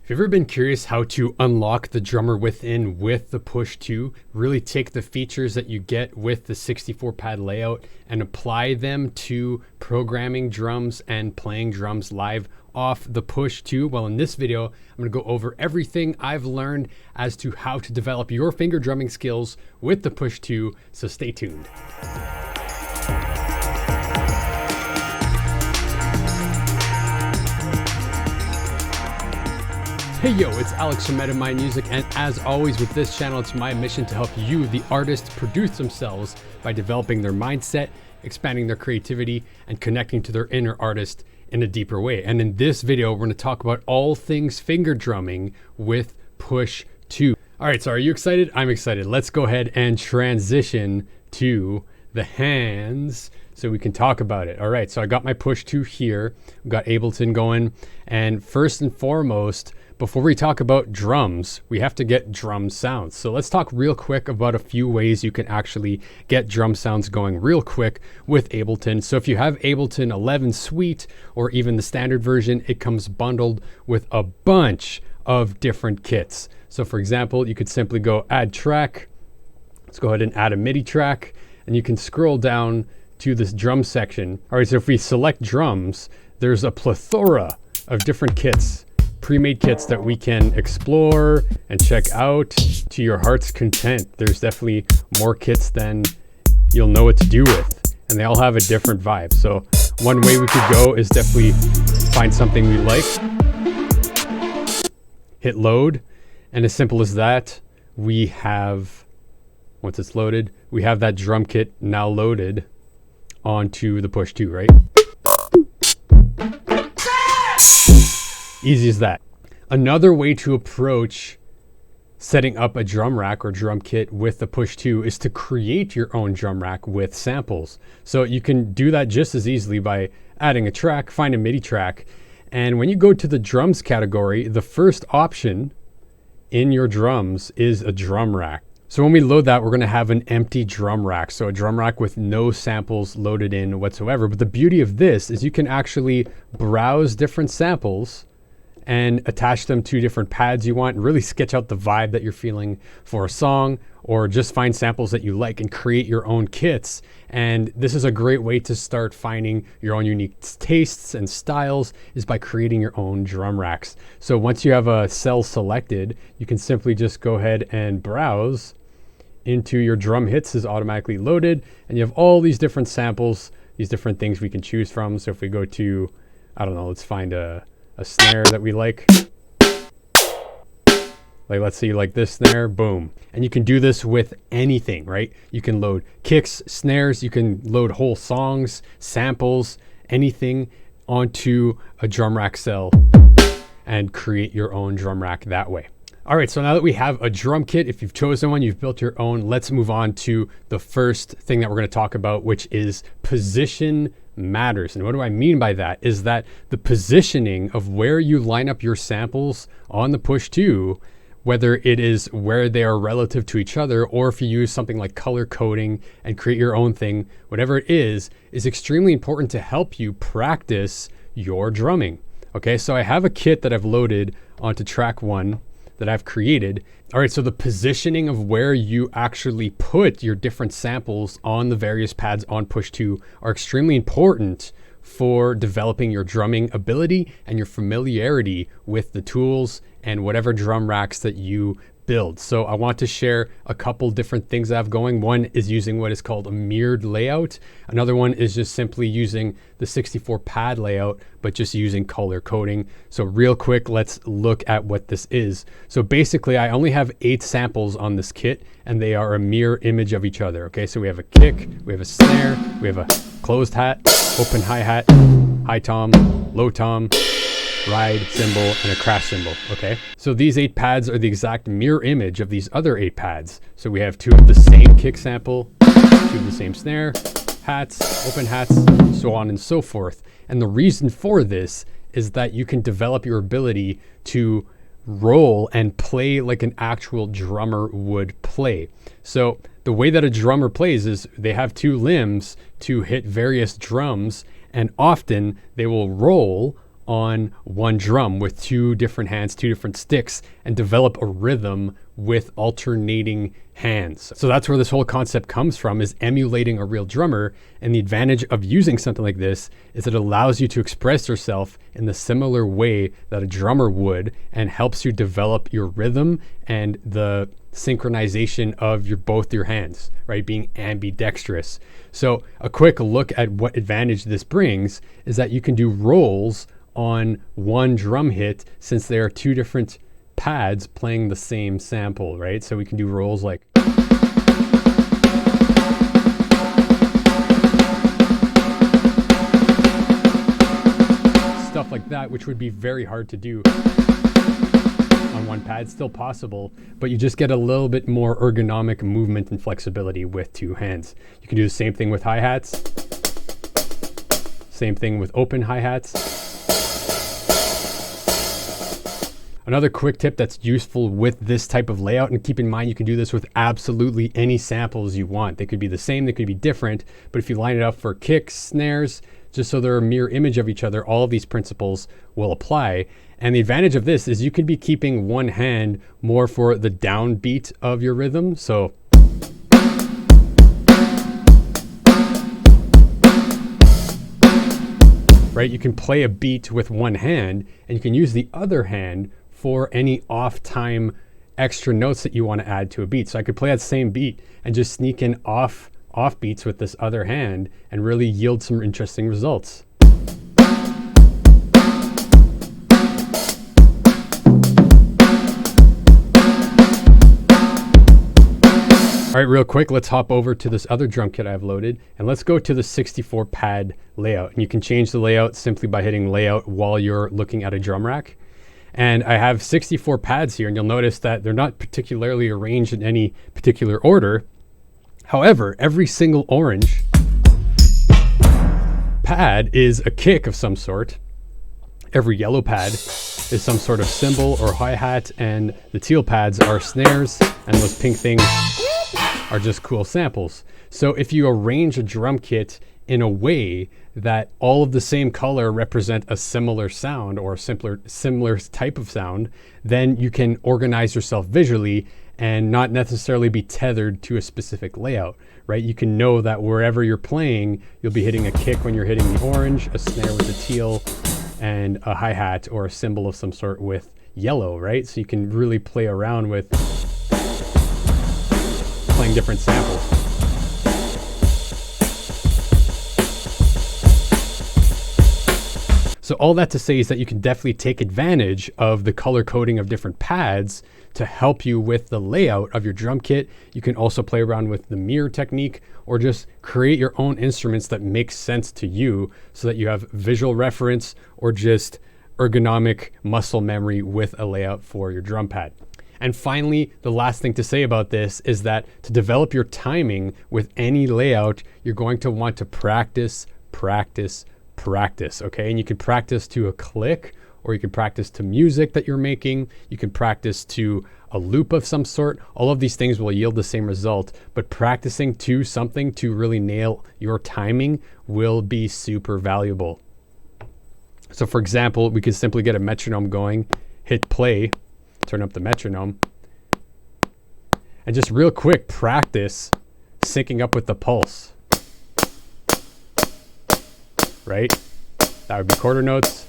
Have you ever been curious how to unlock the drummer within with the push 2, really take the features that you get with the 64 pad layout and apply them to programming drums and playing drums live off the push 2? Well, in this video, I'm going to go over everything I've learned as to how to develop your finger drumming skills with the push 2, so stay tuned. Hey yo, it's Alex from Mind Music, and as always with this channel, it's my mission to help you, the artist, produce themselves by developing their mindset, expanding their creativity, and connecting to their inner artist in a deeper way. And in this video, we're going to talk about all things finger drumming with push 2. All right, so are you excited? I'm excited. Let's go ahead and transition to the hands so we can talk about it. All right, so I got my push 2 here. We've got Ableton going, and first and foremost, before we talk about drums, we have to get drum sounds. So let's talk real quick about a few ways you can actually get drum sounds going real quick with Ableton. So if you have Ableton 11 Suite or even the standard version, it comes bundled with a bunch of different kits. So for example, you could simply go add track. Let's go ahead and add a MIDI track, and you can scroll down to this drum section. All right, so if we select drums, there's a plethora of different kits, pre-made kits that we can explore and check out to your heart's content. There's definitely more kits than you'll know what to do with, and they all have a different vibe. So one way we could go is definitely find something we like, hit load, and as simple as that, we have, once it's loaded, we have that drum kit now loaded onto the push 2, right? Easy as that. Another way to approach setting up a drum rack or drum kit with the push 2 is to create your own drum rack with samples. So you can do that just as easily by adding a track, find a MIDI track, and when you go to the drums category, the first option in your drums is a drum rack. So when we load that, we're going to have an empty drum rack. So a drum rack with no samples loaded in whatsoever. But the beauty of this is you can actually browse different samples and attach them to different pads you want and really sketch out the vibe that you're feeling for a song, or just find samples that you like and create your own kits. And this is a great way to start finding your own unique tastes and styles, is by creating your own drum racks. So once you have a cell selected, you can simply just go ahead and browse into your drum hits is automatically loaded, and you have all these different samples, these different things we can choose from. So if we go to, I don't know, let's find a snare that we like let's see, like this snare, boom. And you can do this with anything, right? You can load kicks, snares, you can load whole songs, samples, anything onto a drum rack cell and create your own drum rack that way. All right, so now that we have a drum kit, if you've chosen one, you've built your own, let's move on to the first thing that we're going to talk about, which is position matters. And what do I mean by that? Is that the positioning of where you line up your samples on the push 2, whether it is where they are relative to each other, or if you use something like color coding and create your own thing, whatever it is extremely important to help you practice your drumming. Okay, so I have a kit that I've loaded onto track 1 that I've created. All right, so the positioning of where you actually put your different samples on the various pads on push 2 are extremely important for developing your drumming ability and your familiarity with the tools and whatever drum racks that you build. So I want to share a couple different things I have going. One is using what is called a mirrored layout. Another one is just simply using the 64 pad layout, but just using color coding. So real quick, let's look at what this is. So basically, I only have 8 samples on this kit, and they are a mirror image of each other. Okay, so we have a kick, we have a snare, we have a closed hat, open hi-hat, high tom, low tom, ride cymbal, and a crash cymbal. Okay, so these 8 pads are the exact mirror image of these other 8 pads. So we have 2 of the same kick sample, 2 of the same snare, hats, open hats, so on and so forth. And the reason for this is that you can develop your ability to roll and play like an actual drummer would play. So the way that a drummer plays is they have 2 limbs to hit various drums, and often they will roll on one drum with two different hands, two different sticks, and develop a rhythm with alternating hands. So that's where this whole concept comes from, is emulating a real drummer. And the advantage of using something like this is it allows you to express yourself in the similar way that a drummer would, and helps you develop your rhythm and the synchronization of both your hands, right? Being ambidextrous. So a quick look at what advantage this brings is that you can do rolls on one drum hit, since there are two different pads playing the same sample, right? So we can do rolls like stuff like that, which would be very hard to do on one pad. Still possible, but you just get a little bit more ergonomic movement and flexibility with two hands. You can do the same thing with hi-hats, same thing with open hi-hats. Another quick tip that's useful with this type of layout, and keep in mind you can do this with absolutely any samples you want. They could be the same, they could be different, but if you line it up for kicks, snares, just so they're a mirror image of each other, all of these principles will apply. And the advantage of this is you could be keeping one hand more for the downbeat of your rhythm. So right, you can play a beat with one hand, and you can use the other hand for any off time extra notes that you want to add to a beat. So I could play that same beat and just sneak in off beats with this other hand and really yield some interesting results. All right, real quick, let's hop over to this other drum kit I've loaded, and let's go to the 64 pad layout. And you can change the layout simply by hitting layout while you're looking at a drum rack. And I have 64 pads here, and you'll notice that they're not particularly arranged in any particular order. However, every single orange pad is a kick of some sort. Every yellow pad is some sort of cymbal or hi-hat, and the teal pads are snares, and those pink things are just cool samples. So if you arrange a drum kit in a way that all of the same color represent a similar sound or a similar type of sound, then you can organize yourself visually and not necessarily be tethered to a specific layout, right? You can know that wherever you're playing, you'll be hitting a kick when you're hitting the orange, a snare with the teal, and a hi-hat or a cymbal of some sort with yellow, right? So you can really play around with playing different samples. So all that to say is that you can definitely take advantage of the color coding of different pads to help you with the layout of your drum kit. You can also play around with the mirror technique, or just create your own instruments that make sense to you so that you have visual reference or just ergonomic muscle memory with a layout for your drum pad. And finally, the last thing to say about this is that to develop your timing with any layout, you're going to want to practice, okay? And you can practice to a click, or you can practice to music that you're making. You can practice to a loop of some sort. All of these things will yield the same result, but practicing to something to really nail your timing will be super valuable. So for example, we could simply get a metronome going, hit play, turn up the metronome, and just real quick practice syncing up with the pulse. Right? That would be quarter notes.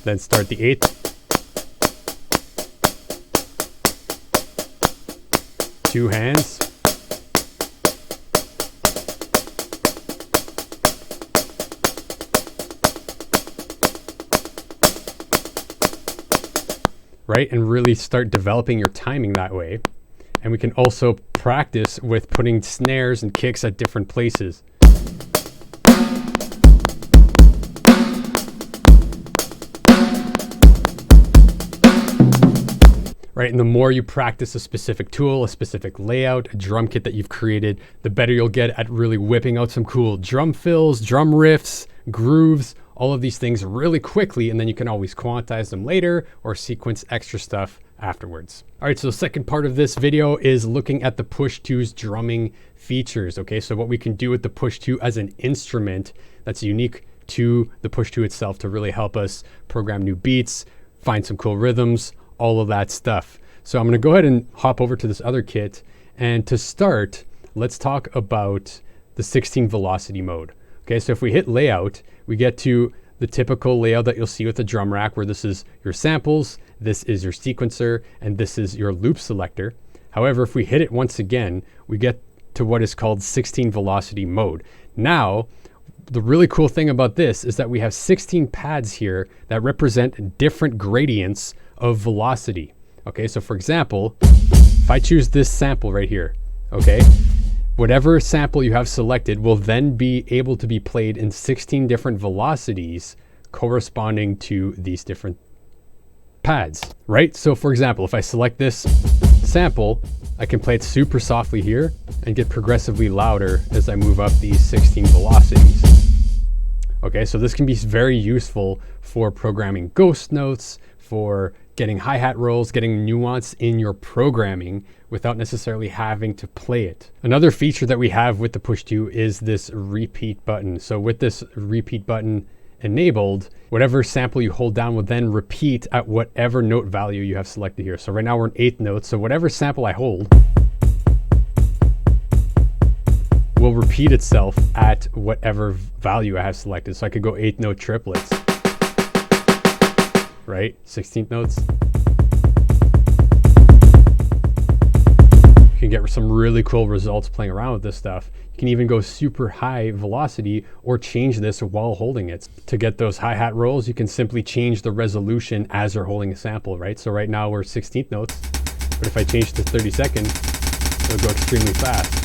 Then start the eighth. Two hands. Right? And really start developing your timing that way. And we can also practice with putting snares and kicks at different places. Right, and the more you practice a specific tool, a specific layout, a drum kit that you've created, the better you'll get at really whipping out some cool drum fills, drum riffs, grooves, all of these things really quickly, and then you can always quantize them later or sequence extra stuff afterwards. All right, so the second part of this video is looking at the Push 2's drumming features, okay? So what we can do with the Push 2 as an instrument that's unique to the Push 2 itself to really help us program new beats, find some cool rhythms, all of that stuff. So I'm going to go ahead and hop over to this other kit. And to start, let's talk about the 16 velocity mode. Okay, so if we hit layout, we get to the typical layout that you'll see with a drum rack, where this is your samples, this is your sequencer, and this is your loop selector. However, if we hit it once again, we get to what is called 16 velocity mode. Now, the really cool thing about this is that we have 16 pads here that represent different gradients of velocity. Okay, so for example, if I choose this sample right here, okay, whatever sample you have selected will then be able to be played in 16 different velocities corresponding to these different pads, right? So for example, if I select this sample, I can play it super softly here and get progressively louder as I move up these 16 velocities. Okay, so this can be very useful for programming ghost notes, for getting hi-hat rolls, getting nuance in your programming without necessarily having to play it. Another feature that we have with the Push 2 is this repeat button. So with this repeat button enabled, whatever sample you hold down will then repeat at whatever note value you have selected here. So right now we're in 8th note, so whatever sample I hold will repeat itself at whatever value I have selected. So I could go 8th note triplets, right? 16th notes. You can get some really cool results playing around with this stuff. You can even go super high velocity or change this while holding it. To get those hi-hat rolls, you can simply change the resolution as you're holding a sample, right? So right now we're 16th notes, but if I change to 32nd, it'll go extremely fast.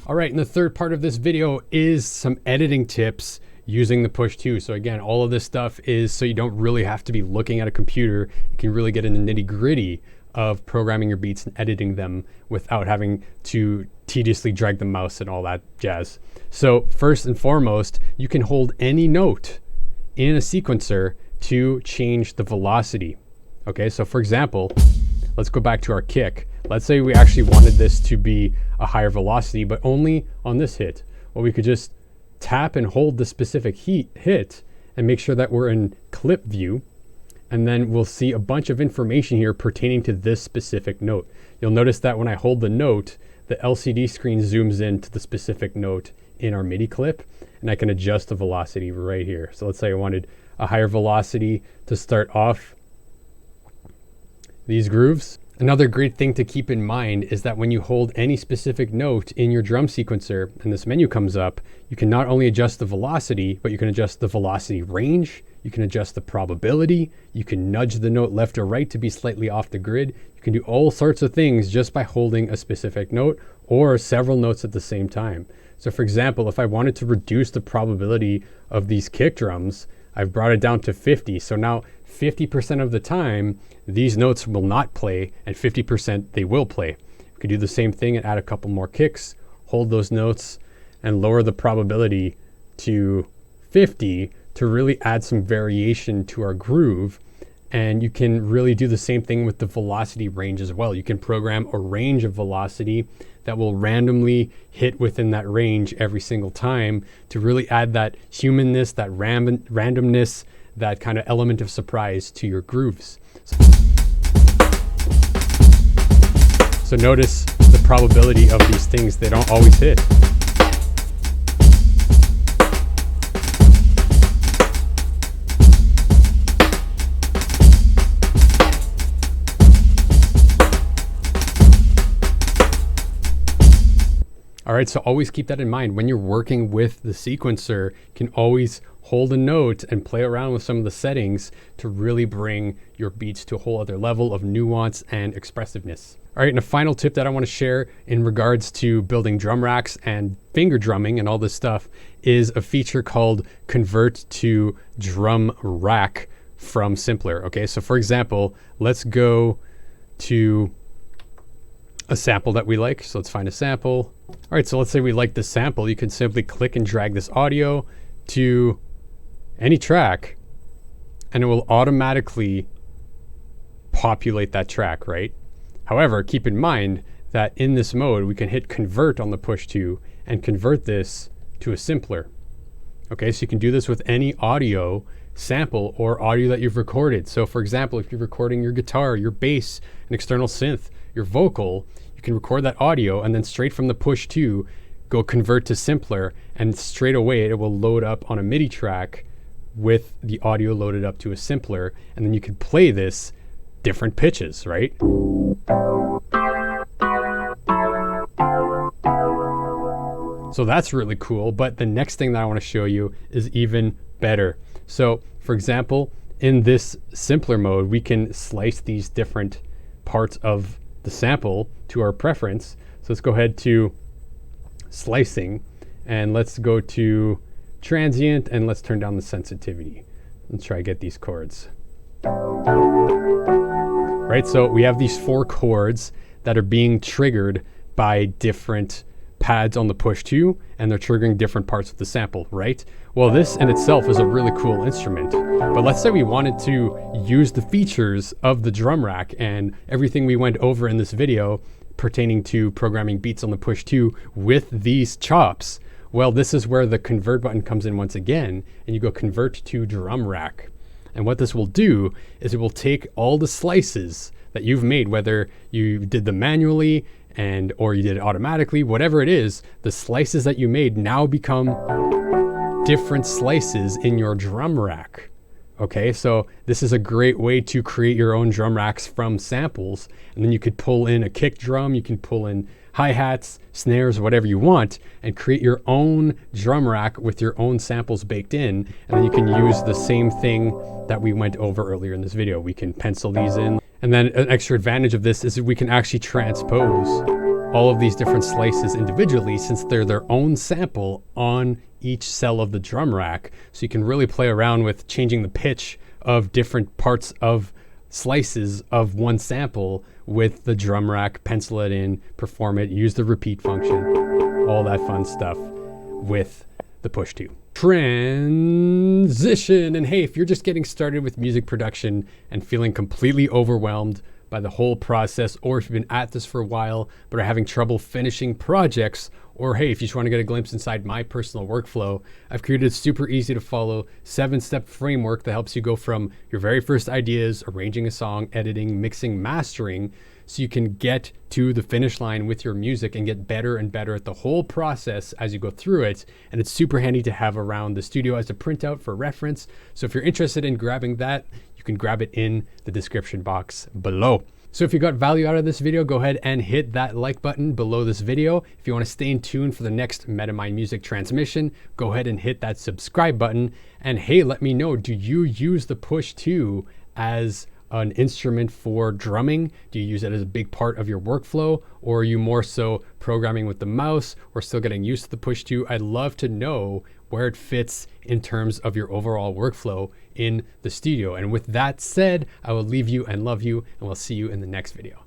All right, and the third part of this video is some editing tips using the Push 2. So again, all of this stuff is so you don't really have to be looking at a computer. You can really get in the nitty-gritty of programming your beats and editing them without having to tediously drag the mouse and all that jazz. So first and foremost, you can hold any note in a sequencer to change the velocity. Okay, so for example, let's go back to our kick. Let's say we actually wanted this to be a higher velocity, but only on this hit. Well, we could just tap and hold the specific hit and make sure that we're in clip view. And then we'll see a bunch of information here pertaining to this specific note. You'll notice that when I hold the note, the LCD screen zooms in to the specific note in our MIDI clip, and I can adjust the velocity right here. So let's say I wanted a higher velocity to start off these grooves. Another great thing to keep in mind is that when you hold any specific note in your drum sequencer and this menu comes up, you can not only adjust the velocity, but you can adjust the velocity range, you can adjust the probability, you can nudge the note left or right to be slightly off the grid. You can do all sorts of things just by holding a specific note or several notes at the same time. So for example, if I wanted to reduce the probability of these kick drums, I've brought it down to 50. So now 50% of the time, these notes will not play, and 50% they will play. We could do the same thing and add a couple more kicks, hold those notes, and lower the probability to 50 to really add some variation to our groove. And you can really do the same thing with the velocity range as well. You can program a range of velocity that will randomly hit within that range every single time to really add that humanness, that randomness, that kind of element of surprise to your grooves. So notice the probability of these things, they don't always hit. All right, so always keep that in mind. When you're working with the sequencer, you can always hold a note and play around with some of the settings to really bring your beats to a whole other level of nuance and expressiveness. All right, and a final tip that I want to share in regards to building drum racks and finger drumming and all this stuff is a feature called Convert to Drum Rack from Simpler. Okay, so for example, let's go to a sample that we like. So let's find a sample. All right, so let's say we like this sample. You can simply click and drag this audio to any track, and it will automatically populate that track, right? However, keep in mind that in this mode, we can hit convert on the push to and convert this to a simpler. Okay, so you can do this with any audio sample or audio that you've recorded. So for example, if you're recording your guitar, your bass, an external synth, your vocal, you can record that audio and then straight from the push to go convert to simpler, and straight away it will load up on a MIDI track with the audio loaded up to a simpler, and then you can play this different pitches, right? So that's really cool, but the next thing that I want to show you is even better. So for example, in this simpler mode, we can slice these different parts of the sample to our preference. So let's go ahead to slicing, and let's go to transient, and let's turn down the sensitivity. Let's try to get these chords. Right, so we have these 4 chords that are being triggered by different pads on the push to, and they're triggering different parts of the sample, right? Well, this in itself is a really cool instrument, but let's say we wanted to use the features of the drum rack and everything we went over in this video pertaining to programming beats on the push to with these chops. Well, this is where the convert button comes in once again, and you go convert to drum rack. And what this will do is it will take all the slices that you've made, whether you did them manually or you did it automatically, whatever it is, the slices that you made now become different slices in your drum rack. Okay, so this is a great way to create your own drum racks from samples, and then you could pull in a kick drum, you can pull in hi-hats, snares, whatever you want, and create your own drum rack with your own samples baked in, and then you can use the same thing that we went over earlier in this video. We can pencil these in, and then an extra advantage of this is that we can actually transpose all of these different slices individually, since they're their own sample on each cell of the drum rack. So you can really play around with changing the pitch of different parts of slices of one sample with the drum rack, pencil it in, perform it, use the repeat function, all that fun stuff with the push to. Transition. And hey, if you're just getting started with music production and feeling completely overwhelmed by the whole process, or if you've been at this for a while but are having trouble finishing projects, or hey, if you just want to get a glimpse inside my personal workflow, I've created a super easy to follow 7-step framework that helps you go from your very first ideas, arranging a song, editing, mixing, mastering, so you can get to the finish line with your music and get better and better at the whole process as you go through it. And it's super handy to have around the studio as a printout for reference. So if you're interested in grabbing that, you can grab it in the description box below. So if you got value out of this video, go ahead and hit that like button below this video. If you want to stay in tune for the next MetaMind Music transmission, go ahead and hit that subscribe button. And hey, let me know, do you use the push to as an instrument for drumming? Do you use it as a big part of your workflow, or are you more so programming with the mouse or still getting used to the push to? I'd love to know where it fits in terms of your overall workflow in the studio. And with that said, I will leave you and love you, and we'll see you in the next video.